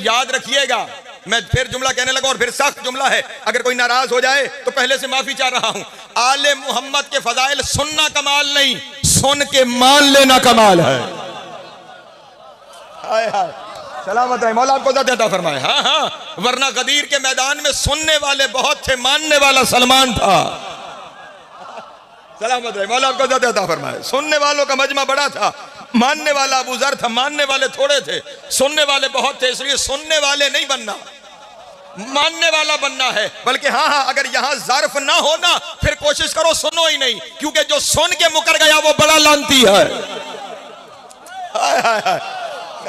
याद रखिएगा, मैं फिर जुमला कहने लगा और फिर सख्त जुमला है, अगर कोई नाराज हो जाए तो पहले से माफी चाह रहा हूं। आले मोहम्मद के फजाइल सुनना कमाल नहीं, सुन के मान लेना कमाल है। हाय हाय, सलामत है, मौला आपको ज़िंदा फरमाए। हाँ हाँ, वरना गदीर के मैदान में सुनने वाले बहुत थे, मानने वाला सलमान था। सलामत है, मौला आपको ज़िंदा फरमाए। सुनने वालों का मजमा बड़ा था, मानने वाला अबू जर था, मानने वाले थोड़े थे, सुनने वाले बहुत थे। इसलिए सुनने वाले नहीं बनना, मानने वाला बनना है। बल्कि हाँ हाँ, अगर यहां ज़र्फ ना हो ना, फिर कोशिश करो सुनो ही नहीं, क्योंकि जो सुन के मुकर गया वो बड़ा लानती है। हाय हाय हाय,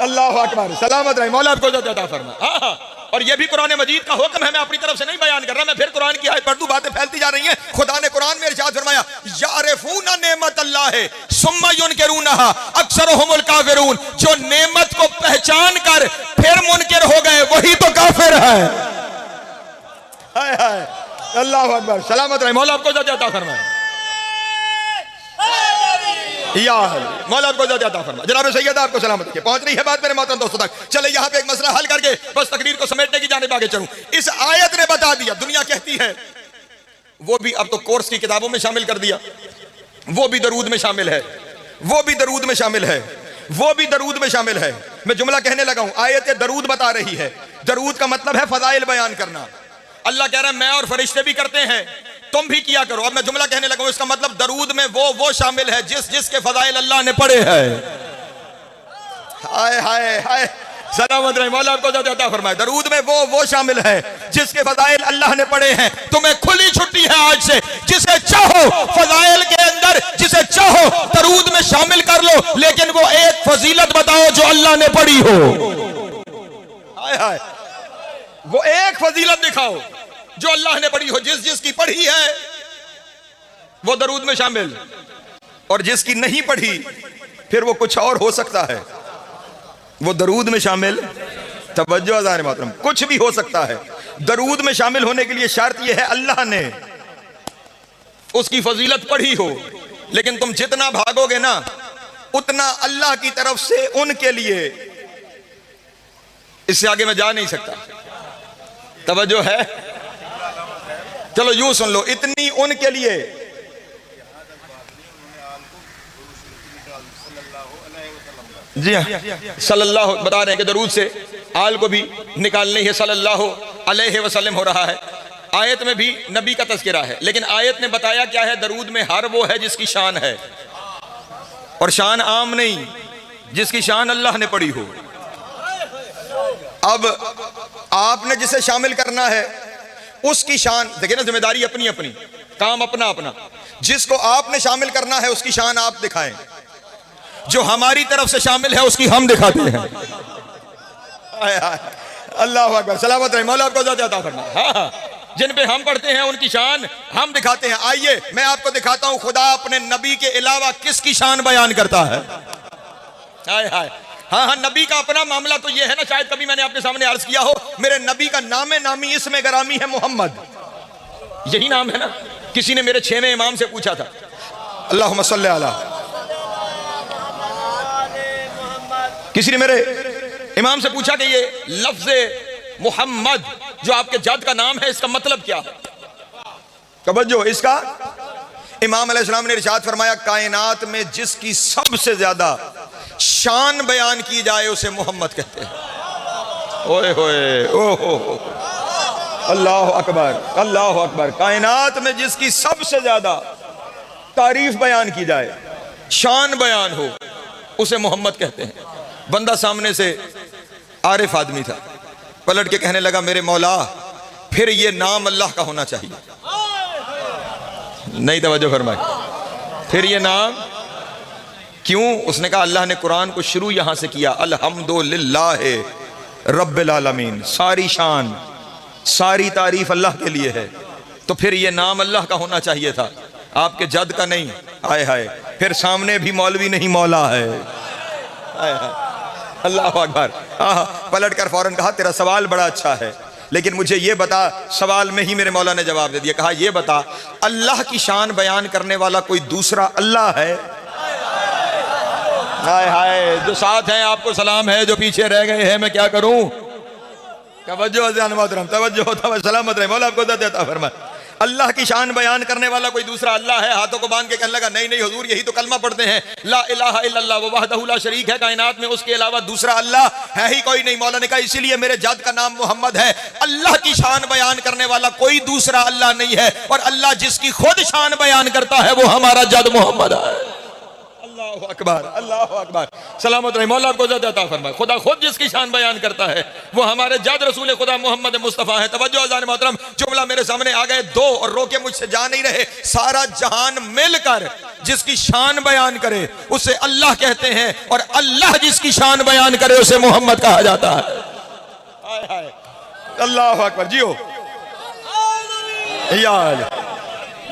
अल्लाह अकबर, सलामत रहे, मौला आपको ज़िंदा फरमाए। हाँ हाँ, और ये भी कुरान मजीद का हुक्म है, मैं अपनी तरफ से नहीं बयान कर रहा, मैं फिर कुरान की आयत पढ़ दूं, बातें फैलती जा रही हैं। खुदा ने कुरान में इरशाद फरमाया, यारिफूना नेमत अल्लाह है सुम्मा युनकिरूनहा अक्सरुहुमुल काफिरून। जो नेमत को पहचान कर फिर मुनकिर हो गए वही तो काफिर है। हाय हाय, अल्लाह अकबर, सलामत रहे, मौला आपको ज़िंदा फरमाए। या मौला आपको ज़िंदा फरमाए। जनाब सैयद आपको सलामत रखे। पहुंच रही है बात मेरे मोहतरम दोस्तों तक। चले यहाँ पे एक मसला हल करके बस तकरीर को समेटने की जानिब आगे चलूं। इस आयत ने बता दिया, दुनिया कहती है, वो भी अब तो कोर्स की किताबों में शामिल कर दिया, वो भी दरूद में शामिल है, वो भी दरूद में शामिल है, वो भी दरूद में शामिल है। मैं जुमला कहने लगा हूं, आयत दरूद बता रही है। दरूद का मतलब है फजाइल बयान करना। अल्लाह कह रहा है मैं और फरिश्ते भी करते हैं, तुम भी किया करो। अब मैं जुमला कहने लगा हूं, इसका मतलब दरूद में वो शामिल है जिसके फजाइल अल्लाह ने पढ़े हैं। हाय हाय हाय, सलामत रहे, मौला आपको ज़िंदा फरमाए। दरूद में वो शामिल है जिसके फजाइल अल्लाह ने पढ़े हैं। तुम्हें खुली छुट्टी है आज से, जिसे चाहो फजाइल के अंदर, जिसे चाहो दरूद में शामिल कर लो, लेकिन वो एक फजीलत बताओ जो अल्लाह ने पढ़ी हो। हाय हाय, वो एक फजीलत दिखाओ जो अल्लाह ने पढ़ी हो। जिसकी पढ़ी है वो दरूद में शामिल, और जिसकी नहीं पढ़ी फिर वो कुछ और हो सकता है, वो दरूद में शामिल। तवज्जो अज़ान मोहतरम, कुछ भी हो सकता है। दरूद में शामिल होने के लिए शर्त यह है अल्लाह ने उसकी फजीलत पढ़ी हो। लेकिन तुम जितना भागोगे ना, उतना अल्लाह की तरफ से उनके लिए, इससे आगे मैं जा नहीं सकता। तवज्जो है, चलो यूं सुन लो, इतनी उनके लिए। जी हाँ, सल्लल्लाहु बता रहे हैं कि दरूद से आल को भी निकालनी है, सल्लल्लाहु अलैहि वसल्लम हो रहा है। आयत में भी नबी का तज़किरा है, लेकिन आयत ने बताया क्या है, दरूद में हर वो है जिसकी शान है, और शान आम नहीं, जिसकी शान अल्लाह ने पढ़ी हो। अब आपने जिसे शामिल करना है उसकी शान, देखिए ना, जिम्मेदारी अपनी अपनी, काम अपना अपना। जिसको आपने शामिल करना है उसकी शान आप दिखाएं, जो हमारी तरफ से शामिल है उसकी हम दिखाते हैं। अल्लाह अकबर, सलामत रहे, मौला आपको ज़िंदा फरमाए। हाँ हाँ, जिन पे हम पढ़ते हैं उनकी शान हम दिखाते हैं। आइए मैं आपको दिखाता हूं खुदा अपने नबी के अलावा किसकी शान बयान करता है। हाय हाय, हाँ हाँ, नबी का अपना मामला तो ये है ना, शायद कभी मैंने आपके सामने अर्ज किया हो, मेरे नबी का नामे नामी इसमें गरामी है मोहम्मद, यही नाम है ना। किसी ने मेरे 6वें इमाम से पूछा था, अल्लाहुम्मा सल्ली अला, किसी ने मेरे इमाम से पूछा कि ये लफ्ज़ मोहम्मद जो आपके जद का नाम है, इसका मतलब क्या है। तवज्जो, इसका इमाम अलैहिस्सलाम ने इरशाद फरमाया, कायनात में जिसकी सबसे ज्यादा शान बयान की जाए उसे मोहम्मद कहते हैं। ओए होए, ओहो, अल्लाह अकबर, अल्लाह अकबर। कायनात में जिसकी सबसे ज्यादा तारीफ बयान की जाए, शान बयान हो, उसे मोहम्मद कहते हैं। बंदा सामने से आरिफ आदमी था, पलट के कहने लगा, मेरे मौला फिर ये नाम अल्लाह का होना चाहिए। नहीं तवज्जो फरमाई, फिर ये नाम क्यों? उसने कहा अल्लाह ने कुरान को शुरू यहां से किया, अल्हम्दुलिल्लाह रब्बिल आलमीन, सारी शान सारी तारीफ अल्लाह के लिए है, तो फिर ये नाम अल्लाह का होना चाहिए था, आपके जद का नहीं। आए हाय, फिर सामने भी मौलवी नहीं मौला है। आए हाय, अल्लाह अकबर। पलट कर फौरन कहा, तेरा सवाल बड़ा अच्छा है, लेकिन मुझे ये बता, सवाल में ही मेरे मौला ने जवाब दे दिया। कहा ये बता, अल्लाह की शान बयान करने वाला कोई दूसरा अल्लाह है? हाय हाय, जो साथ हैं आपको सलाम है, जो पीछे रह गए हैं मैं क्या करूं। तवज्जो अज़ान मोहतरम, तवज्जो सलामत रहे, मौला आपको इज़्ज़त अता फरमाए। अल्लाह की शान बयान करने वाला कोई दूसरा अल्लाह है? हाथों को बांध के कहने लगा नहीं नहीं हुजूर यही तो कलमा पढ़ते हैं, ला इलाहा इल्लल्लाह व वहदहु ला शरीक है, कायनात में उसके अलावा दूसरा अल्लाह है ही कोई नहीं। मौला ने कहा इसीलिए मेरे जद का नाम मोहम्मद है। अल्लाह की शान बयान करने वाला कोई दूसरा अल्लाह नहीं है, और अल्लाह जिसकी खुद शान बयान करता है वो हमारा जद मोहम्मद है। अल्लाहु अकबर, अल्लाहु अकबर, सलामत रहे, मौला आपको इज़्ज़त अता फरमाए। खुदा खुद जिसकी शान बयान करता है वो हमारे जद रसूल खुदा मोहम्मद मुस्तफ़ा है। तवज्जो अज़ान मोहतरम, जुमला मेरे सामने आ गए दो और रोके मुझसे जा नहीं रहे। सारा जहान मिलकर जिसकी शान बयान करे उसे अल्लाह कहते हैं, और अल्लाह जिसकी शान बयान करे उसे मोहम्मद कहा जाता है। हाय हाय, अल्लाहु अकबर, जियो यार।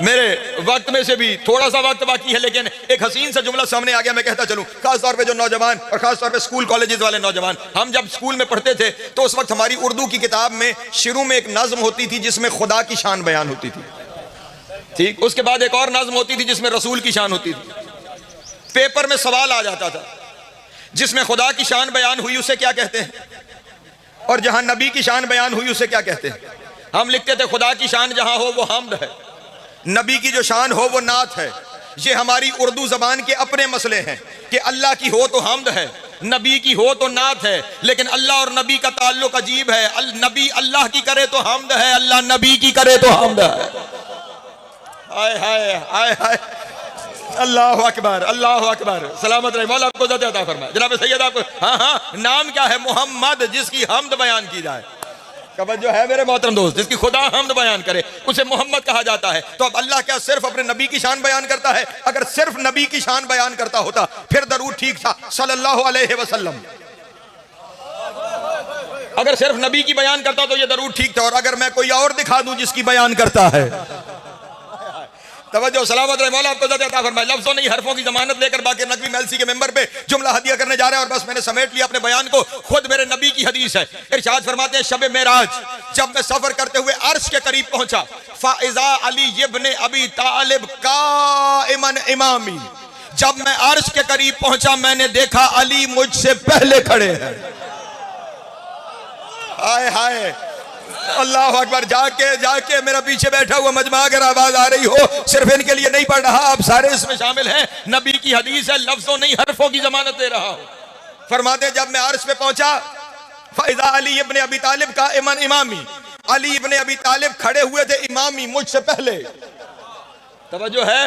मेरे वक्त में से भी थोड़ा सा वक्त बाकी है, लेकिन एक हसीन सा जुमला सामने आ गया, मैं कहता चलूं। खास तौर पे जो नौजवान और खास तौर पे स्कूल कॉलेजेस वाले नौजवान, हम जब स्कूल में पढ़ते थे तो उस वक्त हमारी उर्दू की किताब में शुरू में एक नज़्म होती थी जिसमें खुदा की शान बयान होती थी, ठीक। उसके बाद एक और नज़्म होती थी जिसमें रसूल की शान होती थी। पेपर में सवाल आ जाता था जिसमें खुदा की शान बयान हुई उसे क्या कहते हैं, और जहां नबी की शान बयान हुई उसे क्या कहते हैं। हम लिखते थे खुदा की शान जहां हो वो हम्द है, नबी की जो शान हो वो नात है। ये हमारी उर्दू जबान के अपने मसले हैं कि अल्लाह की हो तो हम्द है, नबी की हो तो नात है, लेकिन अल्लाह और नबी का ताल्लुक अजीब है। नबी अल्लाह की करे तो हम्द है, अल्लाह नबी की करे तो हम्द है। हाय हाय हाय हाय, अल्लाह अकबर, अल्लाह अकबर, सलामत रहे, मौला आपको इज़्ज़त अता फरमाए। जनाब सैयद आपको, हाँ हाँ, नाम क्या है? मोहम्मद, जिसकी हम्द बयान की जाए। जो है मेरे मोहतरम दोस्त, जिसकी खुदा हम्द बयान करे उसे मोहम्मद कहा जाता है। तो अब अल्लाह क्या सिर्फ अपने नबी की शान बयान करता है? अगर सिर्फ नबी की शान बयान करता होता फिर दरूद ठीक था, सल्लल्लाहु अलैहि वसल्लम। अगर सिर्फ नबी की बयान करता तो ये दरूद ठीक था, और अगर मैं कोई और दिखा दूं जिसकी बयान करता है, तवज्जो सलामत रहे, मौला आपको इज़्ज़त अता फरमाए। लफ्ज़ों नहीं हरफों की जमानत लेकर बाक़िर नकवी महल के मेंबर पे जुमला हदिया करने जा रहे हैं, और बस मैंने समेट लिया अपने बयान को। खुद मेरे नबी की हदीस है, इरशाद फरमाते हैं शब मेराज जब मैं सफर करते हुए अर्श के करीब पहुंचा, फ़ाइज़ा अली इब्न अबी तालिब काइमन इमामी, जब मैं अर्श के करीब पहुंचा मैंने देखा अली मुझसे पहले खड़े हैं। हाय हाय, अल्लाह अकबर, जाके जाके मेरा पीछे बैठा हुआ मजमा अगर आवाज आ रही हो, सिर्फ इनके लिए नहीं पढ़ रहा, आप सारे इसमें शामिल हैं। नबी की हदीस है, लफ्जों नहीं हरफों की जमानत दे रहा हूं। फरमाते जब मैं अर्श पे पहुंचा, फ़ाइज़ा अली इब्न अबी तालिब का इमन इमामी, अली इब्न अबी तालिब खड़े हुए थे इमामी, मुझसे पहले। तवज्जो है,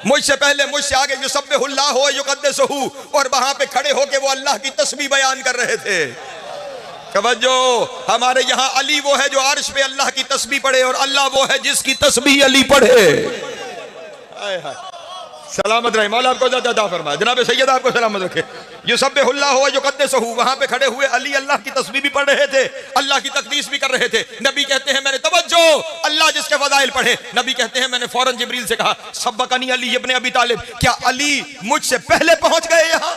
मुझसे पहले, मुझसे आगे, युसब्बिहुल्लाहु व युक़द्दिसुहु, और वहां पे खड़े होके वो अल्लाह की तस्बीह बयान कर रहे थे। तवज्जो, हमारे यहाँ अली वो है जो अर्श पे अल्लाह की तस्बीह पढ़े, और अल्लाह वो है जिसकी तस्बीह अली पढ़े। सलामत रहे, मौला आपको इज़्ज़त अता फरमाए। जनाब सैयद आपको सलामत रखे। युसब्बिहुल्लाहु व युक़द्दिसुहु, वहां पे खड़े हुए अली अल्लाह की तस्बीह भी पढ़ रहे थे, अल्लाह की तकदीस भी कर रहे थे। नबी कहते हैं मैंने, तवज्जो, अल्लाह जिसके फज़ाइल पढ़े, नबी कहते हैं मैंने फौरन जिब्रील से कहा सबक़नी अली इब्न अबी तालिब, क्या अली मुझसे पहले पहुंच गए यहाँ?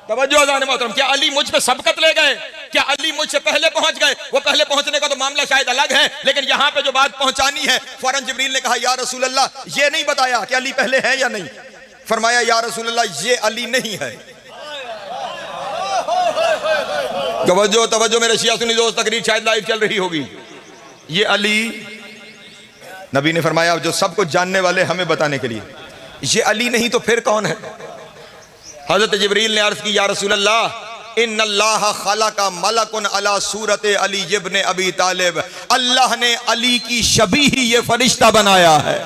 तवज्जो अज़ान मोहतरम, क्या अली मुझ पे सबकत ले गए? क्या अली मुझसे पहले पहुंच गए? वो पहले पहुंचने का तो मामला शायद अलग है, लेकिन यहां पे जो बात पहुंचानी है, फौरन जिब्रील ने कहा या रसूल अल्लाह, ये नहीं बताया कि अली पहले है या नहीं। फरमाया या रसूल अल्लाह, ये अली नहीं है। तवज्जो तवज्जो मेरे शिया सुन्नी दोस्त, तकरीर शायद लाइव चल रही होगी। ये अली, नबी ने फरमाया जो सब कुछ जानने वाले हमें बताने के लिए, ये अली नहीं तो फिर कौन है? हजरत जिब्रील ने अर्ज की या रसूल अल्लाह इन्नल्लाह खलका मलकुन अला सूरत अली इब्न अबी तालिब, अल्लाह ने अली की शबीह ये फरिश्ता बनाया है।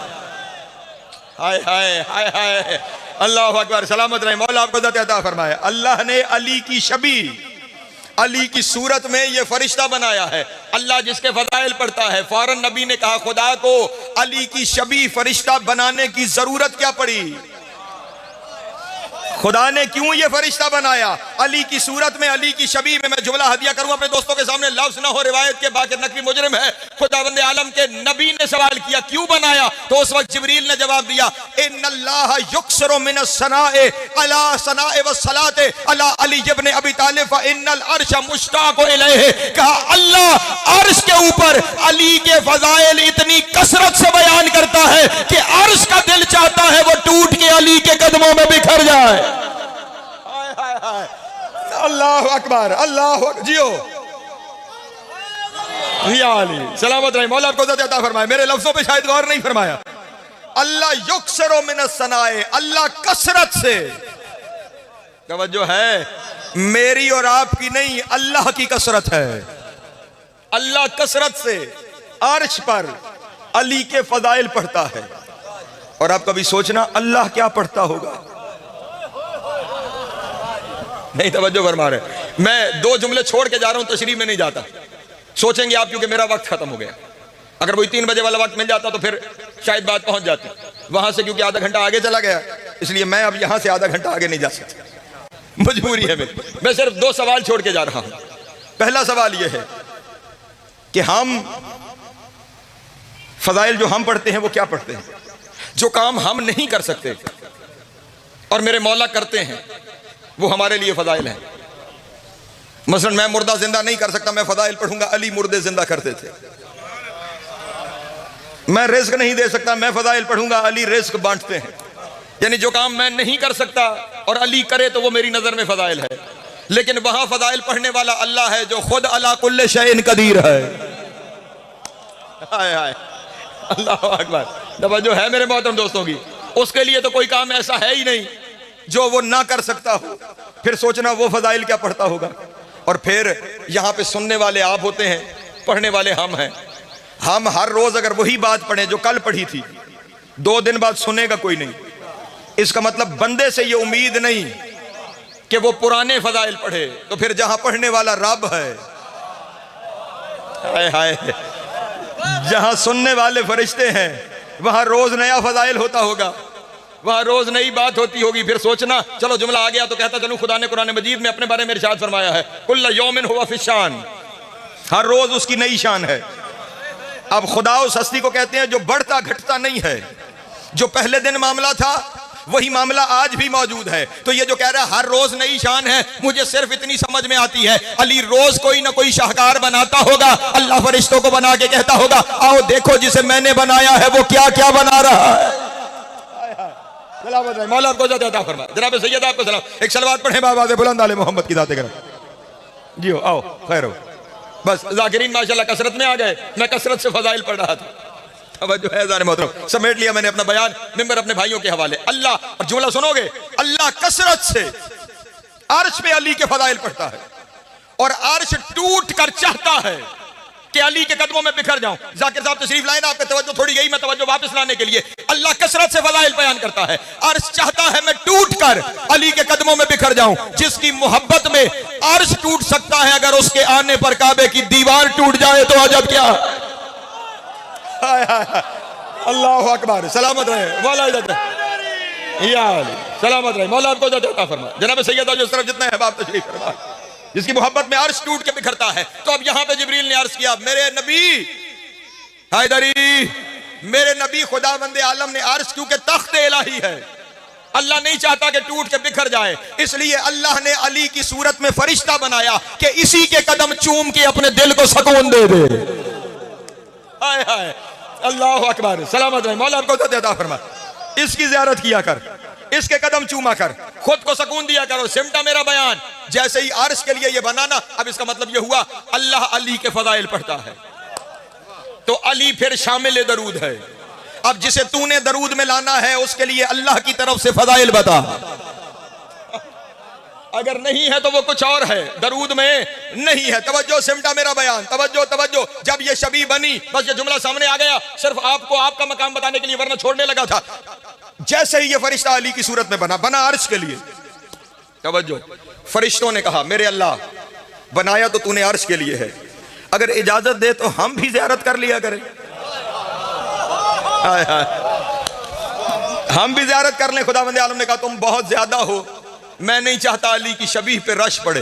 हाय हाय हाय हाय, अल्लाह अकबर, सलामत रहे, मौला आपको इज़्ज़त अता फरमाए। अल्लाह ने अली की शबीह, अली की सूरत में ये फरिश्ता बनाया है। अल्लाह जिसके फज़ाइल पढ़ता है, फौरन नबी ने कहा खुदा को अली की शबीह फरिश्ता बनाने की जरूरत क्या पड़ी? खुदा ने क्यों ये फरिश्ता बनाया? अली की सूरत में, अली की शबीह में। मैं जुमला हदिया करूं अपने दोस्तों के सामने, लफ्ज ना हो रिवायत के, बाकी नकवी मुजरिम है। खुदावंद आलम के नबी ने सवाल किया क्यों बनाया, तो उस वक्त जिब्रील ने जवाब दिया इन्नल्लाह युक्सरु मिनस सनाए अला सनाए व सलाते अला अली इब्न अबी तालिब व इन्नल अर्श मुश्ताक़ु इलैहि। कहा अल्लाह अर्श के ऊपर अली के फज़ाइल इतनी कसरत से बयान करता है कि अर्श का दिल चाहता है वो टूट के अली के कदमों में बिखर जाए। अल्लाह अकबर, अल्लाह जियो या अली सलामत रहे, मौला आपको इज्जत अता फरमाए। मेरे लफ्जों पे शायद गौर नहीं फरमाया। अल्लाह युक्सरो मिनस सनाए, अल्लाह कसरत से, तवज्जो है, मेरी और आपकी नहीं, अल्लाह की कसरत है। अल्लाह कसरत से अर्श पर अली के फजाइल पढ़ता है। और आप कभी सोचना अल्लाह क्या पढ़ता होगा? नहीं तवज्जो फरमा रहे। मैं दो जुमले छोड़ के जा रहा हूं, तशरीह में नहीं जाता। सोचेंगे आप क्योंकि मेरा वक्त खत्म हो गया। अगर वही 3 बजे वाला वक्त मिल जाता तो फिर शायद बात पहुंच जाती। वहां से क्योंकि आधा घंटा आगे चला गया, इसलिए मैं अब यहां से आधा घंटा आगे नहीं जा सकता, मजबूरी है मेरी। मैं सिर्फ 2 सवाल छोड़ के जा रहा हूं। पहला सवाल यह है कि हम फजाइल जो हम पढ़ते हैं वो क्या पढ़ते हैं? जो काम हम नहीं कर सकते और मेरे मौला करते हैं, वो हमारे लिए फजाइल हैं। मसलन मैं मुर्दा जिंदा नहीं कर सकता, मैं फजाइल पढ़ूंगा, अली मुर्दे जिंदा करते थे। मैं रिस्क नहीं दे सकता, मैं फजाइल पढ़ूंगा, अली रिस्क बांटते हैं। यानी जो काम मैं नहीं कर सकता और अली करे तो वो मेरी नजर में फजाइल है। लेकिन वहां फजाइल पढ़ने वाला अल्लाह है जो खुद अला कुल्ले शैइन कदीर है। हाय हाय, अल्लाह अकबर। तवज्जो है मेरे मोहतरम दोस्तों की, उसके लिए तो कोई काम ऐसा है ही नहीं जो वो ना कर सकता हो। फिर सोचना वो फजाइल क्या पढ़ता होगा। और फिर यहां पे सुनने वाले आप होते हैं, पढ़ने वाले हम हैं। हम हर रोज अगर वही बात पढ़ें जो कल पढ़ी थी, 2 दिन बाद सुनेगा कोई नहीं। इसका मतलब बंदे से ये उम्मीद नहीं कि वो पुराने फजाइल पढ़े, तो फिर जहां पढ़ने वाला रब है, हाय हाय, जहां सुनने वाले फरिश्ते हैं, वहां रोज नया फजाइल होता होगा, वहां रोज नई बात होती होगी। फिर सोचना, चलो जुमला आ गया तो कहता चलूं, खुदा ने कुरान मजीद में अपने बारे में इरशाद फरमाया है, कुल्ला यौमिन हुवा फिशान, हर रोज उसकी नई शान है। अब खुदा उस हस्ती को कहते हैं जो बढ़ता घटता नहीं है। जो पहले दिन मामला था वही मामला आज भी मौजूद है। तो ये जो कह रहा है हर रोज नई शान है, मुझे सिर्फ इतनी समझ में आती है, अली रोज कोई ना कोई शाहकार बनाता होगा। अल्लाह फरिश्तों को बना के कहता होगा, आओ देखो जिसे मैंने बनाया है वो क्या क्या बना रहा है। मौला आपको अता फरमाए। जनाब सैयद आपको सलाम। एक सलवात पढ़े बाबा बुलंद आले मोहम्मद की दाते करम। जी हो, आओ खैर हो। बस जाकिरीन माशाल्लाह कसरत में आ गए। मैं कसरत से फजाइल पढ़ रहा था। जो है जाने मोहतरम, समेट लिया मैंने अपना बयान, मिंबर अपने भाइयों के हवाले। अल्लाह, और जुमला सुनोगे, अल्लाह कसरत से अर्श पे अली के फजाइल पढ़ता है और अर्श टूट कर चाहता है कि अली के कदमों में बिखर जाऊं। जाकिर साहब तशरीफ लाए ना, आपकी तवज्जो थोड़ी गई, मैं तवज्जो वापस लाने के लिए। अल्लाह कसरत से फजाइल बयान करता है। अर्श चाहता है मैं टूट कर अली के कदमों में बिखर जाऊं। जिसकी मोहब्बत में अर्श टूट सकता है, अगर उसके आने पर काबे की दीवार टूट जाए तो अजब क्या। अल्लाह अकबर। सलामत रहे मौला, सलामत रहे मौला, आपको अता फरमाए। जनाब सैयद जो इस तरफ जितने हैं बाप तशरीफ फरमा, जिसकी मोहब्बत में अर्श टूट के बिखरता है। तो अब यहां पे जिब्रील ने अर्ज किया, मेरे नबी हैदरी, मेरे नबी खुदावंद आलम ने अर्श क्योंकि तख्त इलाही है, अल्लाह नहीं चाहता कि टूट के बिखर जाए, इसलिए अल्लाह ने अली की सूरत में फरिश्ता बनाया कि इसी के कदम चूम के अपने दिल को सुकून दे दे। हाय हाय, अल्लाह अकबर। सलामत रहे मौला, आपको अता फरमाए। इसकी ज़ियारत किया कर, इसके कदम चूमा कर, खुद को सुकून दिया करो। सिमटा मेरा बयान, जैसे ही अर्श के लिए ये बनाना, अब इसका मतलब ये हुआ अल्लाह अली के फजाइल पढ़ता है, तो अली फिर शामिल दरूद है। अब जिसे तूने दरूद में लाना है उसके लिए अल्लाह की तरफ से फजाइल बता। अगर नहीं है तो वो कुछ और है, दरूद में नहीं है। तवज्जो, सिमटा मेरा बयान, तवज्जो तवज्जो। जब ये शबी बनी, बस ये जुमला सामने आ गया, सिर्फ आपको आपका मकाम बताने के लिए, वरना छोड़ने लगा था। जैसे ही ये फरिश्ता अली की सूरत में बना अर्श के लिए। तवज्जो, फरिश्तों ने कहा, मेरे अल्लाह, बनाया तो तूने अर्श के लिए है, अगर इजाजत दे तो हम भी ज़ियारत कर लिया करें। हम भी ज़ियारत कर लें। खुदावंद आलम ने कहा, तुम बहुत ज्यादा हो, मैं नहीं चाहता अली की शबीह पे रश पड़े।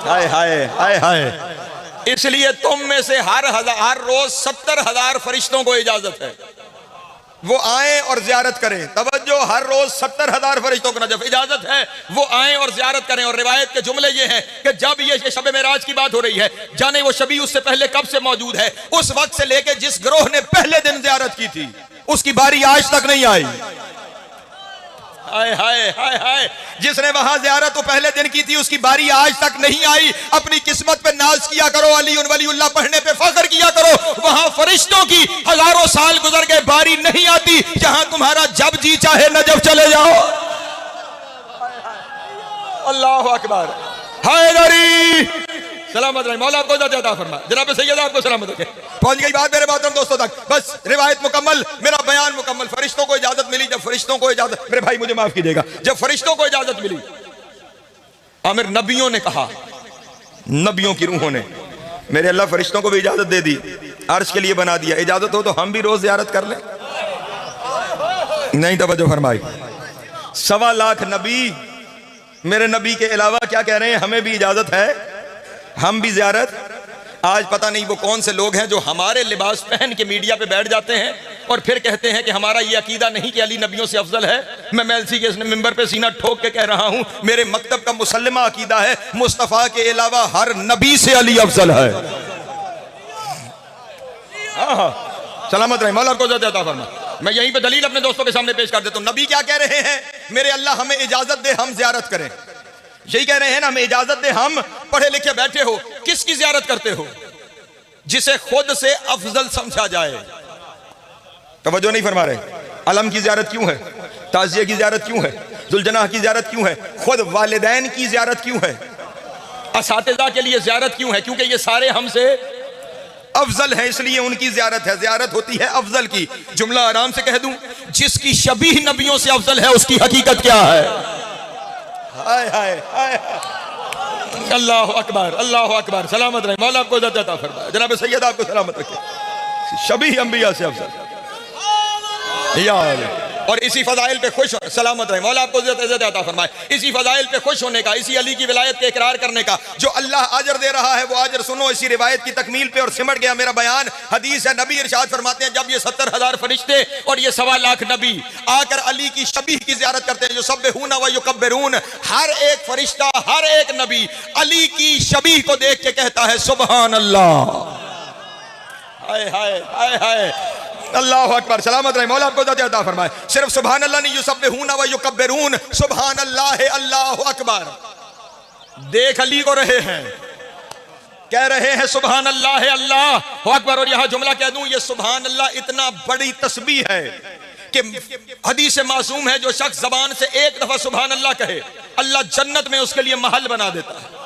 हाय हाय हाय हाय, इसलिए तुम में से हर रोज 70,000 फरिश्तों को इजाजत है, वो आए और ज़ियारत करें। तवज्जो, हर रोज 70,000 फरिश्तों को नजफ इजाजत है, वो आए और ज़ियारत करें। और रिवायत के जुमले ये हैं कि जब ये शब मेराज की बात हो रही है, जाने वो शबी उससे पहले कब से मौजूद है, उस वक्त से लेके जिस ग्रोह ने पहले दिन ज़ियारत की थी उसकी बारी आज तक नहीं आई। हाय हाय हाय हाय, जिसने वहां ज़ियारत तो पहले दिन की थी, उसकी बारी आज तक नहीं आई। अपनी किस्मत पे नाज किया करो, अली वलीउल्लाह पढ़ने पे फख्र किया करो। वहां फरिश्तों की हजारों साल गुजर गए, बारी नहीं आती। जहां तुम्हारा जब जी चाहे नजफ चले जाओ। अल्लाह अकबर। हैदरी सलामत रहे, मौला आपको इज्जत अता फरमाए। जनाब सैयद आपको सलामत रखे। पहुंच गई बात मेरे मोहतरम दोस्तों तक, बस रिवायत मुकम्मल, मेरा बयान मुकम्मल। फरिश्तों को इजाजत मिली, जब फरिश्तों को इजाजत, मेरे भाई मुझे माफ कीजिएगा, जब फरिश्तों को इजाजत मिली, आमिर नबियों ने कहा, नबियों की रूहों ने, मेरे अल्लाह फरिश्तों को भी इजाजत दे दी, अर्श के लिए बना दिया। इजाजत हो तो हम भी रोज ज़ियारत कर लें। नहीं तवज्जो फरमाई। 1.25 लाख नबी मेरे नबी के अलावा क्या कह रहे हैं, हमें भी इजाजत है, हम भी ज़ियारत। आज पता नहीं वो कौन से लोग हैं जो हमारे लिबास पहन के मीडिया पे बैठ जाते हैं और फिर कहते हैं कि हमारा ये अकीदा नहीं कि अली नबियों से अफजल है। मैं मेलसी के मिंबर पे सीना ठोक के कह रहा हूं, मेरे मकतब का मुसल्लमा अकीदा है, मुस्तफ़ा के अलावा हर नबी से अली अफजल है। सलामत रहे, मौला को ज़ियादा फरमा। मैं यहीं पे दलील अपने दोस्तों के सामने पेश कर देता हूं। नबी क्या कह रहे हैं, मेरे अल्लाह हमें इजाजत दे, हम ज़ियारत करें। यही कह रहे हैं ना, हमें इजाजत दे, हम पढ़े लिखे बैठे हो, किसकी ज़ियारत करते हो? जिसे खुद से अफजल समझा जाए। तवज्जो नहीं फरमा रहे। अलम की ज़ियारत क्यों है? ताज़िया की ज़ियारत क्यों है? जुल्जनाह की ज़ियारत क्यों है? खुद वालिदैन की ज़ियारत क्यों है? असातिज़ा के लिए ज़ियारत क्यों है? क्योंकि ये सारे हमसे अफजल है, इसलिए उनकी ज़ियारत है। ज़ियारत होती है अफजल की। जुमला आराम से कह दूं, जिसकी शबीह नबियों से अफजल है, उसकी हकीकत क्या है? हाय हाय हाय, अल्लाह अकबर, अल्लाह अकबर। सलामत रहे, मौला आपको इज्जत अता फरमाए। जनाब सैयद आपको सलामत रखे। शबीह अंबिया से अफजल यार। और इसी फजाइल पे खुश हो, सलामत रहे, मौला आपको इज्जत अता फरमाए। इसी फजाइल पे खुश होने का, इसी अली की विलायत के इकरार करने का, जो अल्लाह अजर दे रहा है वो अजर सुनो। इसी रिवायत की तकमील पे और सिमट गया मेरा बयान। हदीस है, नबी इरशाद फरमाते हैं, जब ये 70,000 फरिश्ते और ये 1.25 लाख नबी आकर अली की शबीह की ज़ियारत करते हैं, जो सब्बिहून व युकब्बिरून, हर एक फरिश्ता, हर एक नबी अली की शबीह को देख के कहता है सुबहान अल्लाह। हाय हाय हाय हाय, अल्लाह अकबर। सलामत रहे, मौला आपको ज़ियादा अता फरमाए। सिर्फ सुभान अल्लाह नहीं, युसब्बिहून व युकब्बिरून, सुभान अल्लाह है, अल्लाह अकबर। देख अली को रहे हैं, कह रहे हैं सुभान अल्लाह है, अल्लाह अकबर। और यहां जुमला कह दूं, ये सुभान अल्लाह इतना बड़ी तस्बीह है कि हदीस मासूम है, जो शख्स जबान से एक दफा सुभान अल्लाह कहे, अल्लाह जन्नत में उसके लिए महल बना देता है।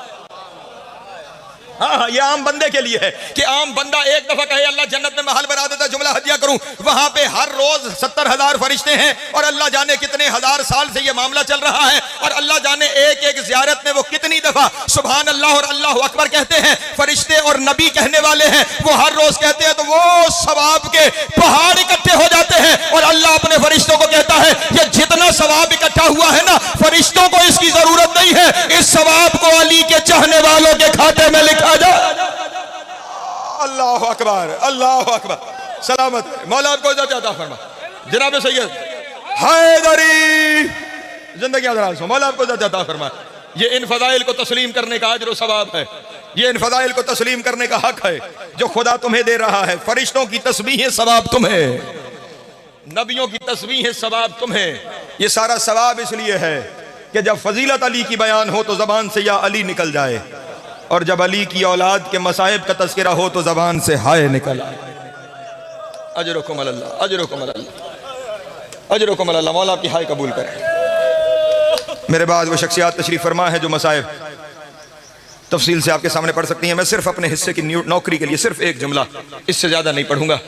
हाँ, ये आम बंदे के लिए है कि आम बंदा एक दफा कहे, अल्लाह जन्नत में महल बना देता है। जुमला हदिया करूं, वहां पे हर रोज 70,000 फरिश्ते हैं और अल्लाह जाने कितने हजार साल से ये मामला चल रहा है। और अल्लाह जाने एक एक ज़ियारत में वो कितनी दफा सुभान अल्लाह और अल्लाह अकबर कहते हैं। फरिश्ते और नबी कहने वाले हैं, वो हर रोज कहते हैं, तो वो सवाब के पहाड़ इकट्ठे हो जाते हैं। और अल्लाह अपने फरिश्तों को कहता है, ये जितना सवाब इकट्ठा हुआ है ना, फरिश्तों को इसकी जरूरत नहीं है, इस सवाब को अली के चाहने वालों के खाते में लिखा जाए। अल्लाह अकबर, अल्लाह अकबर। सलामत, मौला आपको इज्जत अता फरमा। जनाब सैयद हैदरी जिंदगी आज़रात सो, मौला आपको इज्जत अता फरमा। ये इन फजाइल को तस्लीम करने का अजर व सवाब है, ये इन फजाइल को तस्लीम करने का हक है जो खुदा तुम्हें दे रहा है। फरिश्तों की तस्बीह सवाब तुम्हें, नबियों की तस्बीह सवाब तुम्हें। ये सारा सवाब इसलिए है कि जब फजीलत अली की बयान हो तो जबान से या अली निकल जाए, और जब अली की औलाद के मसाइब का तज़किरा हो तो जबान से हाय निकल आए। अजरुकुम अल्लाह, अजरुकुम अल्लाह, अजरुकुम अल्लाह। मौला आपकी हाय कबूल करें। मेरे बाद वो शख्सियात तशरीफ फरमा है जो मसाइब तफसील से आपके सामने पढ़ सकती हैं। मैं सिर्फ अपने हिस्से की नौकरी के लिए सिर्फ एक जुमला, इससे ज्यादा नहीं पढ़ूंगा।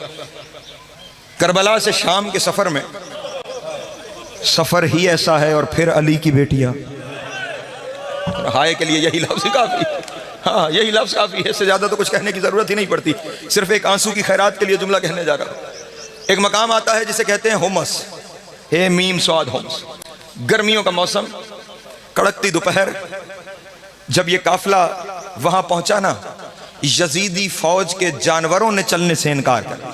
करबला से शाम के सफर में, सफर ही ऐसा है और फिर अली की बेटियां, हाय के लिए यही लफ्ज़ काफी, हाँ यही लफ्ज़ काफी है, इससे ज्यादा तो कुछ कहने की जरूरत ही नहीं पड़ती। सिर्फ एक आंसू की खैरात के लिए जुमला कहने जा रहा हूं। एक मकाम आता है जिसे कहते हैं हुमस, हे मीम स्वाद हुमस। गर्मियों का मौसम, कड़कती दोपहर, जब ये काफिला वहां पहुंचा ना, यजीदी फौज के जानवरों ने चलने से इनकार कर दिया।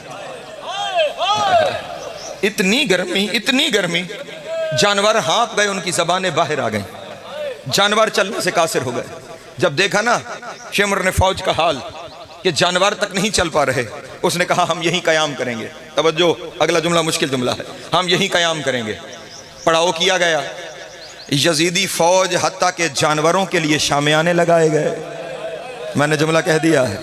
इतनी गर्मी, इतनी गर्मी, जानवर हाँफ गए, उनकी जबानें बाहर आ गई, जानवर चलने से कासिर हो गए। जब देखा ना शेमर ने फौज का हाल कि जानवर तक नहीं चल पा रहे, उसने कहा हम यहीं कयाम करेंगे। तवज्जो, अगला जुमला मुश्किल जुमला है, हम यहीं कयाम करेंगे। पड़ाव किया गया। यजीदी फौज हत्ता के जानवरों के लिए शामियाने लगाए गए। मैंने जुमला कह दिया है,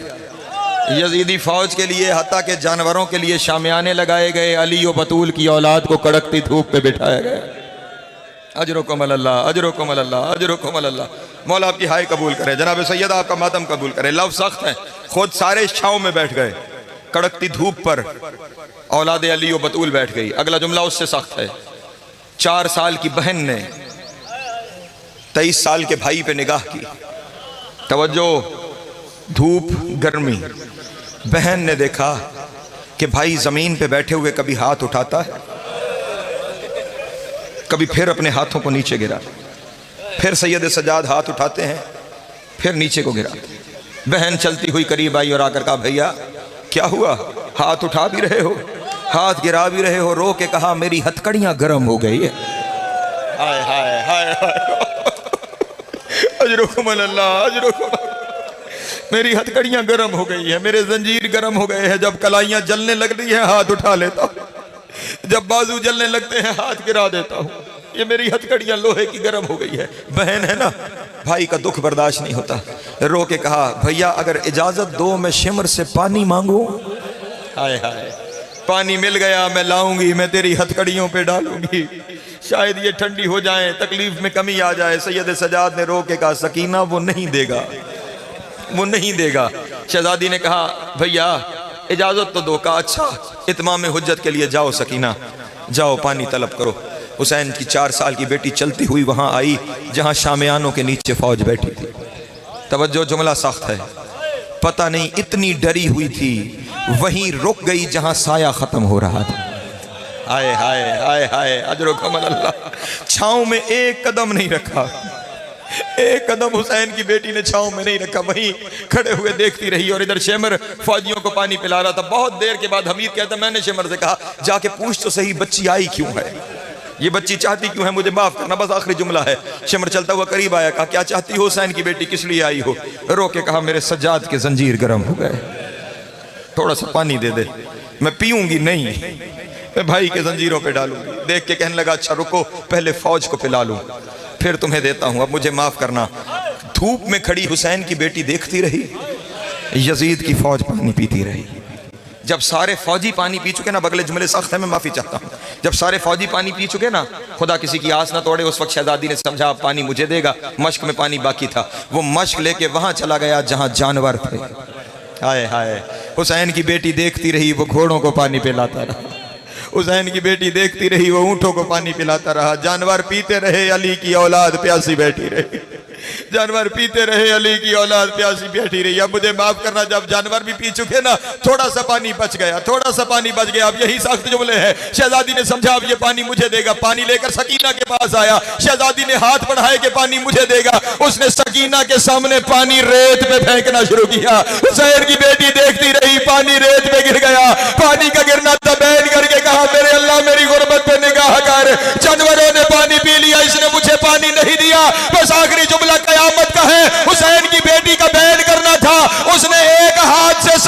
यजीदी फौज के लिए हत्ता के जानवरों के लिए शामियाने लगाए गए। अली और बतूल की औलाद को कड़कती धूप पे बिठाया गया। अजरुकुम अल्लाह, अजरुकुम अल्लाह, अजरुकुम अल्लाह। मौला आपकी हाय कबूल करे, जनाब सैयद आपका मातम कबूल करे। लव सख्त है, खुद सारे छाँव में बैठ गए, कड़कती धूप पर औलाद अली और बतूल बैठ गई। अगला जुमला उससे सख्त है। 4 साल की बहन ने 23 साल के भाई पे निगाह की। तवज्जो, धूप गर्मी। बहन ने देखा कि भाई जमीन पे बैठे हुए कभी हाथ उठाता है, कभी फिर अपने हाथों को नीचे गिरा, फिर सैयद सजाद हाथ उठाते हैं, फिर नीचे को गिरा। बहन चलती हुई करीब आई और आकर कहा, भैया क्या हुआ, हाथ उठा भी रहे हो, हाथ गिरा भी रहे हो। रो के कहा, मेरी हथकड़ियां गर्म हो गई है। हाय हाय हाय हाय, अजरुकुम अल्लाह, अजरुकुम। मेरी हथकड़ियां गर्म हो गई है, मेरे जंजीर गर्म हो गए हैं। जब कलाइयां जलने लग रही है हाथ उठा लेता हूं, जब बाजू जलने लगते हैं हाथ गिरा देता हूं। ये मेरी हथकड़ियां लोहे की गर्म हो गई है। बहन है ना, भाई का दुख बर्दाश्त नहीं होता। रो के कहा, भैया अगर इजाजत दो मैं शिमर से पानी मांगू। हाय हाय, पानी मिल गया, मैं लाऊंगी, मैं तेरी हथकड़ियों पे डालूंगी, शायद ये ठंडी हो जाए, तकलीफ में कमी आ जाए। सैयद सजाद ने रो के कहा, सकीना वो नहीं देगा, वो नहीं देगा। शहजादी ने कहा, भैया इजाजत तो दो। का अच्छा, इत्माम हुज्जत के लिए जाओ सकीना, जाओ पानी तलब करो। हुसैन की 4 साल की बेटी चलती हुई वहां आई जहां शामियानों के नीचे फौज बैठी थी। तवज्जो, जुमला सख्त है। पता नहीं इतनी डरी हुई थी, वहीं रुक गई जहां साया खत्म हो रहा था। हाय हाय हाय हाय, अजरुकुम अल्लाह। छाँव में एक कदम नहीं रखा, एक कदम हुसैन की बेटी ने छाँव में नहीं रखा, वहीं खड़े हुए देखती रही। और इधर शेमर फौजियों को पानी पिला रहा था। बहुत देर के बाद हमीद कहता, मैंने शेमर से कहा, जाके पूछ तो सही बच्ची आई क्यों है, ये बच्ची चाहती क्यों है, मुझे माफ करना, बस आखिरी जुमला है। शेमर चलता हुआ करीब आया, कहा, क्या चाहती हो हुसैन की बेटी, किस लिए आई हो। रो के कहा, मेरे सज्जाद के जंजीर गर्म हो गए, थोड़ा सा पानी दे दे। मैं पीऊंगी नहीं, मैं भाई के जंजीरों पे डालूंगी। देख के कहने लगा, अच्छा रुको, पहले फौज को पिला लूं, फिर तुम्हें देता हूं, अब मुझे माफ करना। धूप में खड़ी हुसैन की बेटी देखती रही, यजीद की फौज पानी पीती रही। जब सारे फौजी पानी पी चुके ना, बगले जुमले सख्त है, मैं माफी चाहता हूं। जब सारे फौजी पानी पी चुके ना, खुदा किसी की आस ना तोड़े, उस वक्त शहजादी ने समझा अब पानी मुझे देगा। मश्क में पानी बाकी था, वो मश्क लेके वहां चला गया जहां जानवर थे। हाय हाय, हुसैन की बेटी देखती रही, वो घोड़ों को पानी पिलाता रहा। हुसैन की बेटी देखती रही, वो ऊंटों को पानी पिलाता रहा। जानवर पीते रहे, अली की औलाद प्यासी बैठी रही। जानवर पीते रहे, अली की औलाद प्यासी बैठी रही। अब मुझे माफ करना, जब जानवर भी पी चुके ना, थोड़ा सा पानी बच गया, थोड़ा सा पानी बच गया। अब यही सख्त जुमले हैं। शहजादी ने समझा अब ये पानी मुझे देगा। पानी लेकर सकीना के पास आया। शहजादी ने हाथ बढ़ाए कि पानी मुझे देगा। उसने सकीना के सामने पानी रेत पे फेंकना शुरू किया। हुसैन की बेटी देखती रही, पानी रेत पे गिर गया। पानी का गिरना तबैन करके कहा, मेरे अल्लाह मेरी गुर्बत पे निगाह कर, जानवरों ने पानी पी लिया, इसने मुझे पानी नहीं दिया। बस आखिरी जुमला कयामत का है। हुसैन की बेटी का बैन करना था, उसने एक हाथ से